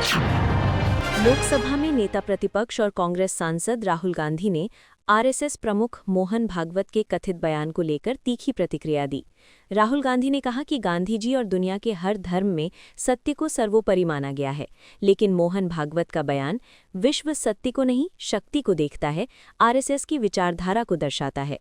लोकसभा में नेता प्रतिपक्ष और कांग्रेस सांसद राहुल गांधी ने आरएसएस प्रमुख मोहन भागवत के कथित बयान को लेकर तीखी प्रतिक्रिया दी। राहुल गांधी ने कहा कि गांधी जी और दुनिया के हर धर्म में सत्य को सर्वोपरि माना गया है, लेकिन मोहन भागवत का बयान विश्व सत्य को नहीं शक्ति को देखता है, आरएसएस की विचारधारा को दर्शाता है।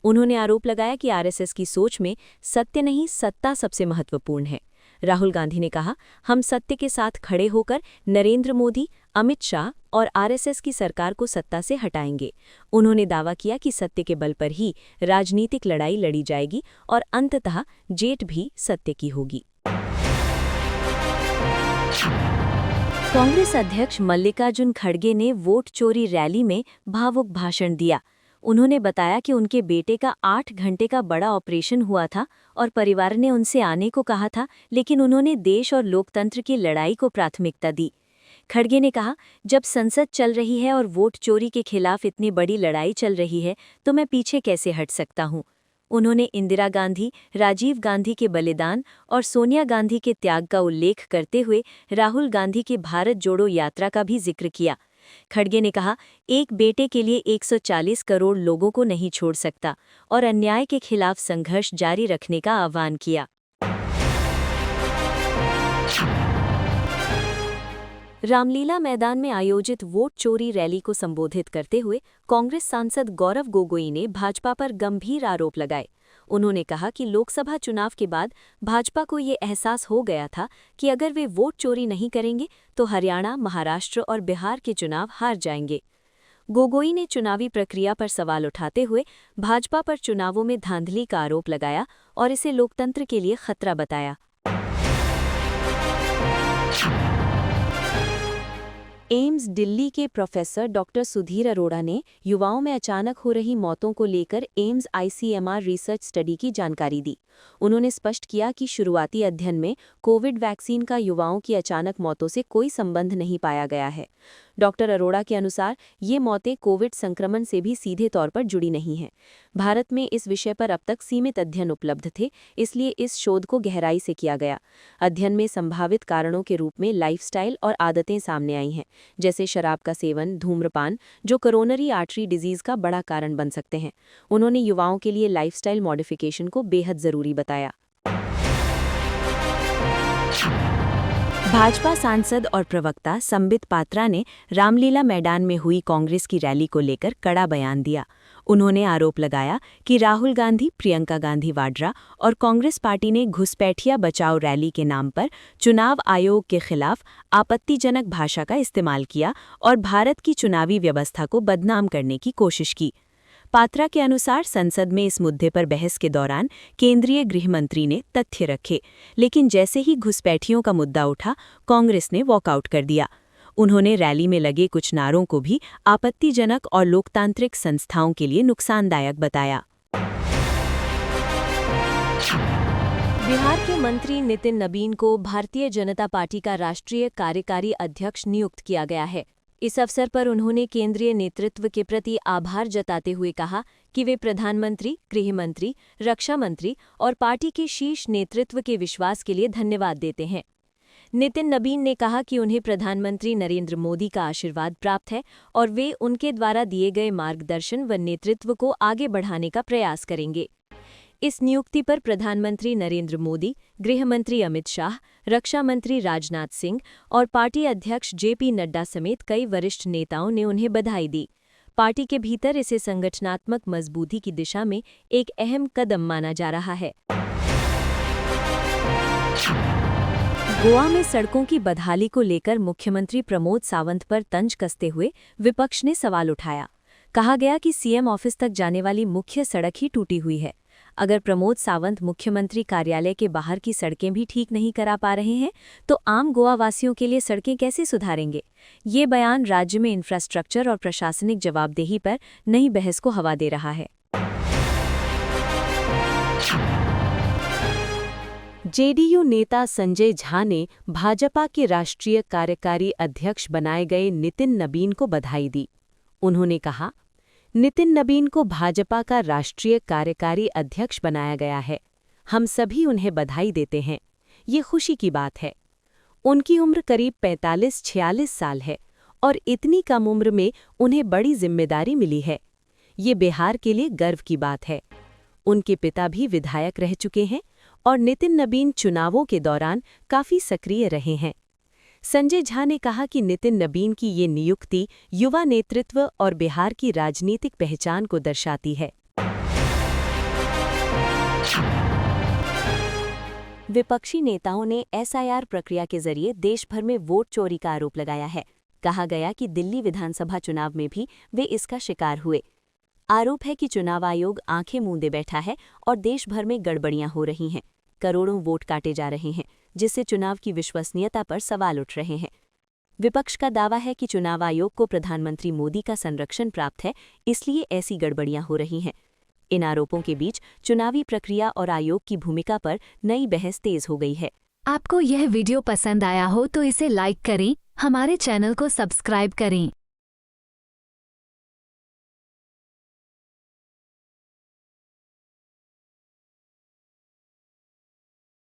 उन्होंने आरोप लगाया कि आरएसएस की सोच में सत्य नहीं सत्ता सबसे महत्वपूर्ण है। राहुल गांधी ने कहा, हम सत्य के साथ खड़े होकर नरेंद्र मोदी, अमित शाह और आरएसएस की सरकार को सत्ता से हटाएंगे। उन्होंने दावा किया कि सत्य के बल पर ही राजनीतिक लड़ाई लड़ी जाएगी और अंततः जीत भी सत्य की होगी। कांग्रेस अध्यक्ष मल्लिकार्जुन खड़गे ने वोट चोरी रैली में भावुक भाषण दिया। उन्होंने बताया कि उनके बेटे का 8 घंटे का बड़ा ऑपरेशन हुआ था और परिवार ने उनसे आने को कहा था, लेकिन उन्होंने देश और लोकतंत्र की लड़ाई को प्राथमिकता दी। खड़गे ने कहा, जब संसद चल रही है और वोट चोरी के खिलाफ इतनी बड़ी लड़ाई चल रही है तो मैं पीछे कैसे हट सकता हूं। उन्होंने इंदिरा गांधी, राजीव गांधी के बलिदान और सोनिया गांधी के त्याग का उल्लेख करते हुए राहुल गांधी की भारत जोड़ो यात्रा का भी जिक्र किया। खड़गे ने कहा, एक बेटे के लिए 140 करोड़ लोगों को नहीं छोड़ सकता और अन्याय के खिलाफ संघर्ष जारी रखने का आह्वान किया। रामलीला मैदान में आयोजित वोट चोरी रैली को संबोधित करते हुए कांग्रेस सांसद गौरव गोगोई ने भाजपा पर गंभीर आरोप लगाए। उन्होंने कहा कि लोकसभा चुनाव के बाद भाजपा को ये एहसास हो गया था कि अगर वे वोट चोरी नहीं करेंगे तो हरियाणा, महाराष्ट्र और बिहार के चुनाव हार जाएंगे। गोगोई ने चुनावी प्रक्रिया पर सवाल उठाते हुए भाजपा पर चुनावों में धांधली का आरोप लगाया और इसे लोकतंत्र के लिए खतरा बताया। एम्स दिल्ली के प्रोफेसर डॉक्टर सुधीर अरोड़ा ने युवाओं में अचानक हो रही मौतों को लेकर एम्स आईसीएमआर रिसर्च स्टडी की जानकारी दी। उन्होंने स्पष्ट किया कि शुरुआती अध्ययन में कोविड वैक्सीन का युवाओं की अचानक मौतों से कोई संबंध नहीं पाया गया है। डॉक्टर अरोड़ा के अनुसार ये मौतें कोविड संक्रमण से भी सीधे तौर पर जुड़ी नहीं हैं। भारत में इस विषय पर अब तक सीमित अध्ययन उपलब्ध थे, इसलिए इस शोध को गहराई से किया गया। अध्ययन में संभावित कारणों के रूप में लाइफस्टाइल और आदतें सामने आई हैं, जैसे शराब का सेवन, धूम्रपान, जो कोरोनरी आर्टरी डिजीज का बड़ा कारण बन सकते हैं। उन्होंने युवाओं के लिए लाइफस्टाइल मॉडिफिकेशन को बेहद जरूरी बताया। भाजपा सांसद और प्रवक्ता संबित पात्रा ने रामलीला मैदान में हुई कांग्रेस की रैली को लेकर कड़ा बयान दिया। उन्होंने आरोप लगाया कि राहुल गांधी, प्रियंका गांधी वाड्रा और कांग्रेस पार्टी ने घुसपैठिया बचाओ रैली के नाम पर चुनाव आयोग के खिलाफ आपत्तिजनक भाषा का इस्तेमाल किया और भारत की चुनावी व्यवस्था को बदनाम करने की कोशिश की। पात्रा के अनुसार संसद में इस मुद्दे पर बहस के दौरान केंद्रीय गृह मंत्री ने तथ्य रखे, लेकिन जैसे ही घुसपैठियों का मुद्दा उठा, कांग्रेस ने वॉकआउट कर दिया। उन्होंने रैली में लगे कुछ नारों को भी आपत्तिजनक और लोकतांत्रिक संस्थाओं के लिए नुकसानदायक बताया। बिहार के मंत्री नितिन नबीन को भारतीय जनता पार्टी का राष्ट्रीय कार्यकारी अध्यक्ष नियुक्त किया गया है। इस अवसर पर उन्होंने केंद्रीय नेतृत्व के प्रति आभार जताते हुए कहा कि वे प्रधानमंत्री, गृह मंत्री, रक्षा मंत्री और पार्टी के शीर्ष नेतृत्व के विश्वास के लिए धन्यवाद देते हैं। नितिन नबीन ने कहा कि उन्हें प्रधानमंत्री नरेंद्र मोदी का आशीर्वाद प्राप्त है और वे उनके द्वारा दिए गए मार्गदर्शन व नेतृत्व को आगे बढ़ाने का प्रयास करेंगे। इस नियुक्ति पर प्रधानमंत्री नरेंद्र मोदी, गृह मंत्री अमित शाह, रक्षा मंत्री राजनाथ सिंह और पार्टी अध्यक्ष जेपी नड्डा समेत कई वरिष्ठ नेताओं ने उन्हें बधाई दी। पार्टी के भीतर इसे संगठनात्मक मजबूती की दिशा में एक अहम कदम माना जा रहा है। गोवा में सड़कों की बदहाली को लेकर मुख्यमंत्री प्रमोद सावंत पर तंज कसते हुए विपक्ष ने सवाल उठाया। कहा गया कि सीएम ऑफिस तक जाने वाली मुख्य सड़क ही टूटी हुई है। अगर प्रमोद सावंत मुख्यमंत्री कार्यालय के बाहर की सड़कें भी ठीक नहीं करा पा रहे हैं तो आम गोवा वासियों के लिए सड़कें कैसे सुधारेंगे? ये बयान राज्य में इंफ्रास्ट्रक्चर और प्रशासनिक जवाबदेही पर नई बहस को हवा दे रहा है। जेडीयू नेता संजय झा ने भाजपा के राष्ट्रीय कार्यकारी अध्यक्ष बनाए गए नितिन नबीन को बधाई दी। उन्होंने कहा, नितिन नबीन को भाजपा का राष्ट्रीय कार्यकारी अध्यक्ष बनाया गया है। हम सभी उन्हें बधाई देते हैं। ये खुशी की बात है। उनकी उम्र करीब 45-46 साल है और इतनी कम उम्र में उन्हें बड़ी जिम्मेदारी मिली है। ये बिहार के लिए गर्व की बात है। उनके पिता भी विधायक रह चुके हैं और नितिन नबीन चुनावों के दौरान काफी सक्रिय रहे हैं। संजय झा ने कहा कि नितिन नबीन की ये नियुक्ति युवा नेतृत्व और बिहार की राजनीतिक पहचान को दर्शाती है। विपक्षी नेताओं ने एसआईआर प्रक्रिया के जरिए देश भर में वोट चोरी का आरोप लगाया है। कहा गया कि दिल्ली विधानसभा चुनाव में भी वे इसका शिकार हुए। आरोप है कि चुनाव आयोग आंखें मूंदे बैठा है और देश भर में गड़बड़ियां हो रही हैं। करोड़ों वोट काटे जा रहे हैं, जिससे चुनाव की विश्वसनीयता पर सवाल उठ रहे हैं। विपक्ष का दावा है कि चुनाव आयोग को प्रधानमंत्री मोदी का संरक्षण प्राप्त है, इसलिए ऐसी गड़बड़ियां हो रही हैं। इन आरोपों के बीच चुनावी प्रक्रिया और आयोग की भूमिका पर नई बहस तेज हो गई है। आपको यह वीडियो पसंद आया हो तो इसे लाइक करें, हमारे चैनल को सब्सक्राइब करें।